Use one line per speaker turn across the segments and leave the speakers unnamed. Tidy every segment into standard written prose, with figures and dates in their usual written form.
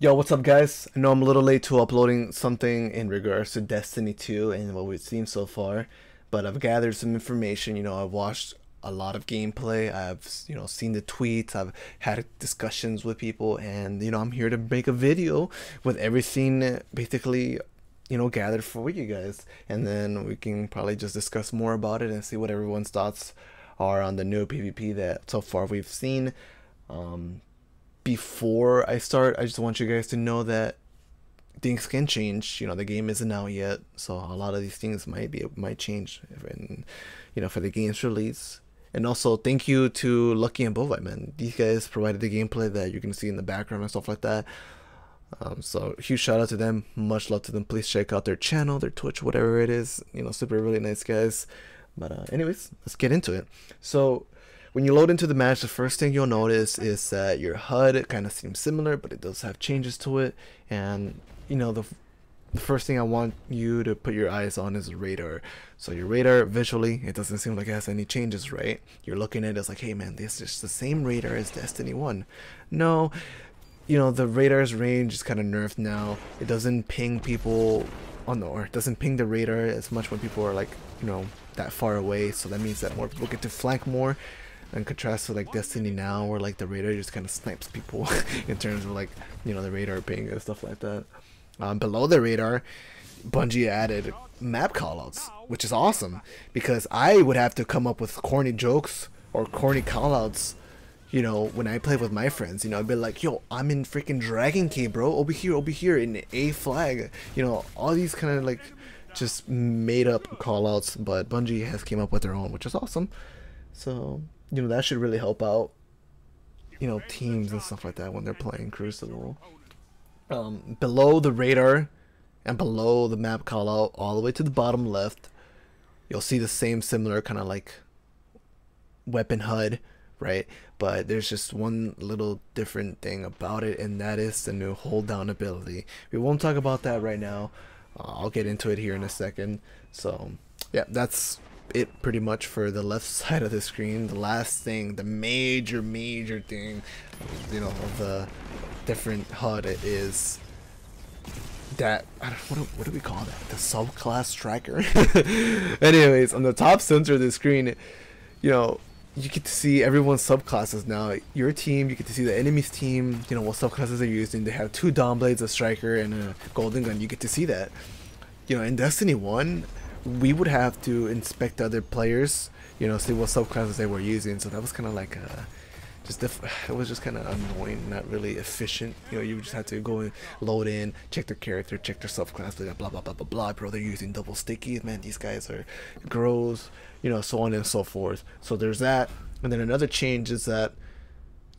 Yo, what's up, guys? I know I'm a little late to uploading something in regards to Destiny 2 and what we've seen so far, but I've gathered some information. I've watched a lot of gameplay. I've, seen the tweets. I've had discussions with people, and, I'm here to make a video with everything basically, gathered for you guys. And then we can probably just discuss more about it and see what everyone's thoughts are on the new PvP that so far we've seen. Before I start, I just want you guys to know that things can change. The game isn't out yet, so a lot of these things might change, for the game's release. And also, thank you to Lucky and Bovite, man. These guys provided the gameplay that you can see in the background and stuff like that. So huge shout out to them. Much love to them. Please check out their channel, their Twitch, whatever it is. Super really nice guys. But anyways, let's get into it. So when you load into the match, the first thing you'll notice is that your HUD kind of seems similar, but it does have changes to it. And the first thing I want you to put your eyes on is the radar. So your radar, visually, it doesn't seem like it has any changes, right? You're looking at it, it's like, hey man, this is the same radar as Destiny 1. No, the radar's range is kind of nerfed now. It doesn't ping people or it doesn't ping the radar as much when people are like, that far away. So that means that more people get to flank more. In contrast to like Destiny now, where like the radar just kind of snipes people in terms of like the radar ping and stuff like that. Below the radar, Bungie added map callouts, which is awesome because I would have to come up with corny jokes or corny callouts. When I play with my friends, I'd be like, yo, I'm in freaking Dragon Cave, bro, over here in A flag. All these kind of like just made up callouts, but Bungie has came up with their own, which is awesome. So that should really help out, teams and stuff like that when they're playing Crucible. Below the radar and below the map callout, all the way to the bottom left, you'll see the same similar kind of like weapon HUD, right? But there's just one little different thing about it, and that is the new hold down ability. We won't talk about that right now. I'll get into it here in a second. So yeah, that's it pretty much for the left side of the screen. The last thing, the major thing, of the different HUD is that, what do we call that? The Subclass Tracker. Anyways, on the top center of the screen, you get to see everyone's subclasses now. Your team, you get to see the enemy's team, what subclasses they're using. They have 2 Dawn Blades, a Striker, and a Golden Gun. You get to see that. In Destiny 1, we would have to inspect other players, see what subclasses they were using. So that was kind of like it was just kind of annoying, not really efficient. You just had to go and load in, check their character, check their subclass, blah blah blah blah blah. Bro, they're using double stickies, man. These guys are gross, so on and so forth. So there's that. And then another change is that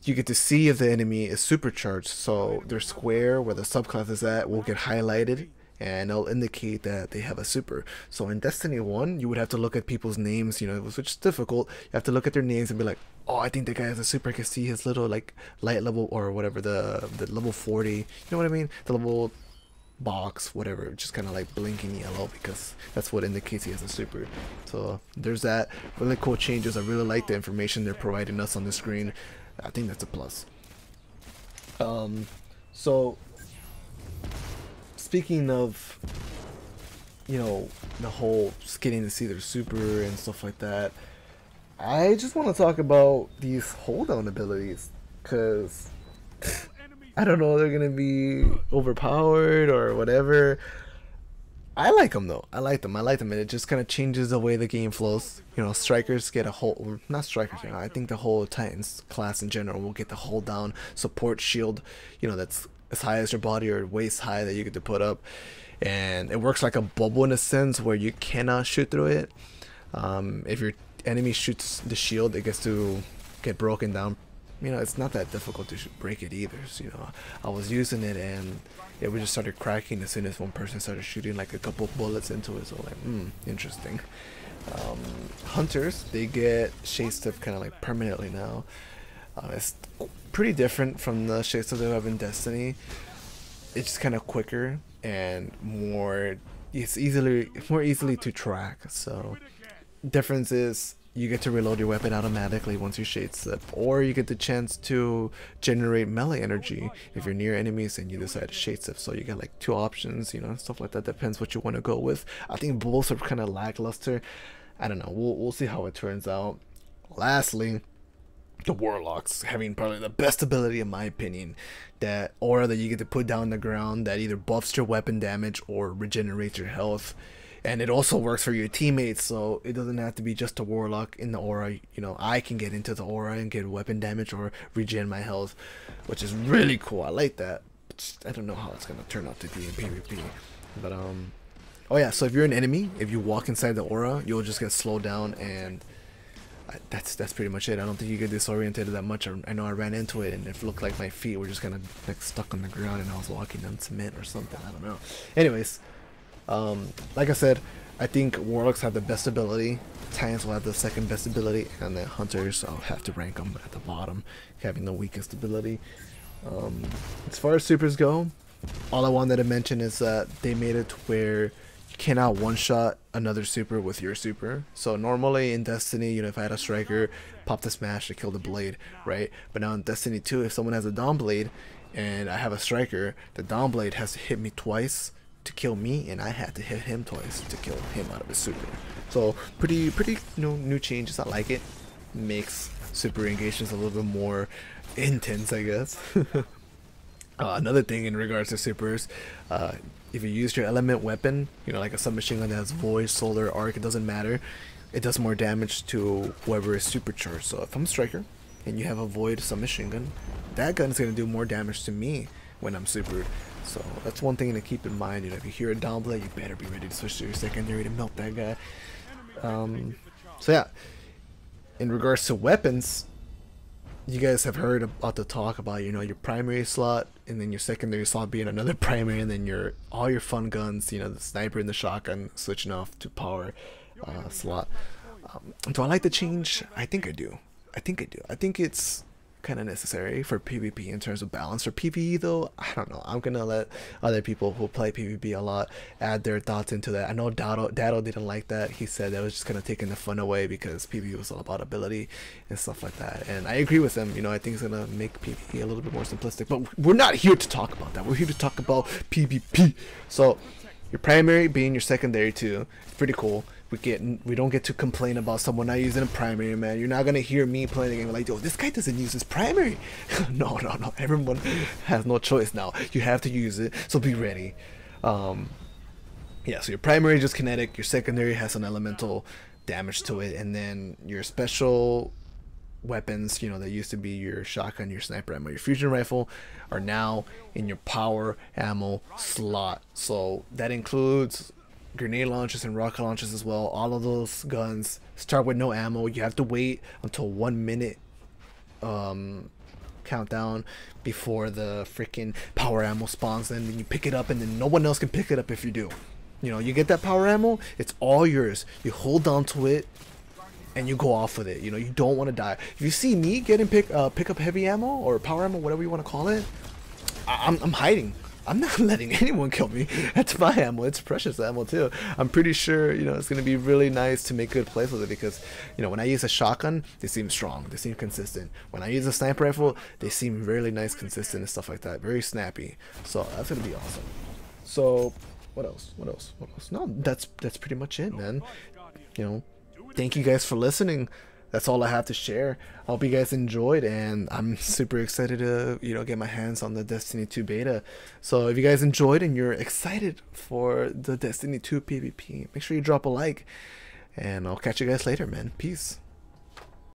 you get to see if the enemy is supercharged. So their square where the subclass is at will get highlighted, and it'll indicate that they have a super. So in Destiny 1, you would have to look at people's names, which is difficult. You have to look at their names and be like, oh, I think the guy has a super. I can see his little like light level or whatever, the level 40, you know what I mean? The level box, whatever, just kind of like blinking yellow, because that's what indicates he has a super. So there's that. Really cool changes. I really like the information they're providing us on the screen. I think that's a plus. So speaking of, the whole getting to see their super and stuff like that, I just want to talk about these hold down abilities, because I don't know, they're gonna be overpowered or whatever. I like them though. I like them, and it just kind of changes the way the game flows. Strikers get a whole, not strikers, I think the whole Titans class in general will get the hold down support shield, that's as high as your body or waist high that you get to put up, and it works like a bubble in a sense where you cannot shoot through it. If your enemy shoots the shield, it gets to get broken down. It's not that difficult to break it either. So, I was using it and we just started cracking as soon as one person started shooting like a couple bullets into it. So like, interesting. Hunters, they get shade stuff kind of like permanently now. It's pretty different from the shade stuff they have in Destiny. It's just kind of quicker and more easily to track. So difference is you get to reload your weapon automatically once you shade step, or you get the chance to generate melee energy if you're near enemies and you decide to shade step. So you get like 2 options, you know, stuff like that. Depends what you want to go with. I think both are kind of lackluster. I don't know. We'll see how it turns out. Lastly, the Warlocks having probably the best ability in my opinion, that aura that you get to put down the ground that either buffs your weapon damage or regenerates your health. And it also works for your teammates, so it doesn't have to be just a Warlock in the aura. You know, I can get into the aura and get weapon damage or regen my health, which is really cool. I like that. I don't know how it's gonna turn out to be in PvP, but oh yeah. So if you're an enemy, if you walk inside the aura, you'll just get slowed down, and that's pretty much it. I don't think you get disoriented that much. I know I ran into it and it looked like my feet were just kind of like stuck on the ground and I was walking on cement or something. I don't know. Anyways. Like I said, I think Warlocks have the best ability, Titans will have the second best ability, and then Hunters, I'll have to rank them at the bottom, having the weakest ability. As far as supers go, all I wanted to mention is that they made it where you cannot one-shot another super with your super. So normally in Destiny, you know, if I had a striker, pop the smash to kill the blade, right? But now in Destiny 2, if someone has a Dawn Blade and I have a striker, the Dawn Blade has to hit me twice to kill me, and I had to hit him twice to kill him out of his super. So pretty you know, new changes. I like it. Makes super engagements a little bit more intense, I guess. Another thing in regards to supers, if you use your element weapon, you know, like a submachine gun that has void, solar, arc, it doesn't matter, it does more damage to whoever is supercharged. So if I'm a striker and you have a void submachine gun, that gun is going to do more damage to me when I'm supered. So that's one thing to keep in mind. You know, if you hear a Dawn Blade, you better be ready to switch to your secondary to melt that guy. So yeah, in regards to weapons, you guys have heard about the talk about, you know, your primary slot and then your secondary slot being another primary, and then all your fun guns, you know, the sniper and the shotgun switching off to power slot. Do I like the change? I think I do. I think it's kind of necessary for PvP in terms of balance. For PvE though, I don't know. I'm gonna let other people who play PvP a lot add their thoughts into that. I know Dado didn't like that. He said that was just kind of taking the fun away because PvE was all about ability and stuff like that, and I agree with him. You know, I think it's gonna make PvE a little bit more simplistic, but we're not here to talk about that. We're here to talk about PvP. So your primary being your secondary too, it's pretty cool. We don't get to complain about someone not using a primary, man. You're not gonna hear me playing the game like, yo, this guy doesn't use his primary. No. Everyone has no choice now. You have to use it, so be ready. Yeah, so your primary is just kinetic. Your secondary has some elemental damage to it, and then your special weapons, you know, that used to be your shotgun, your sniper ammo, your fusion rifle, are now in your power ammo slot. So that includes grenade launchers and rocket launchers as well. All of those guns start with no ammo. You have to wait until 1 minute countdown before the freaking power ammo spawns, and then you pick it up, and then no one else can pick it up if you do. You know, you get that power ammo, it's all yours. You hold on to it and you go off with it. You know, you don't want to die. If you see me getting pick up heavy ammo or power ammo, whatever you want to call it, I'm hiding. I'm not letting anyone kill me. That's my ammo. It's precious ammo too. I'm pretty sure, you know, it's going to be really nice to make good plays with it, because, you know, when I use a shotgun, they seem strong. They seem consistent. When I use a sniper rifle, they seem really nice, consistent and stuff like that. Very snappy. So that's going to be awesome. So what else? No, that's pretty much it, man. You know, thank you guys for listening. That's all I have to share. I hope you guys enjoyed, and I'm super excited to, you know, get my hands on the Destiny 2 beta. So if you guys enjoyed and you're excited for the Destiny 2 PvP, make sure you drop a like, and I'll catch you guys later, man. Peace.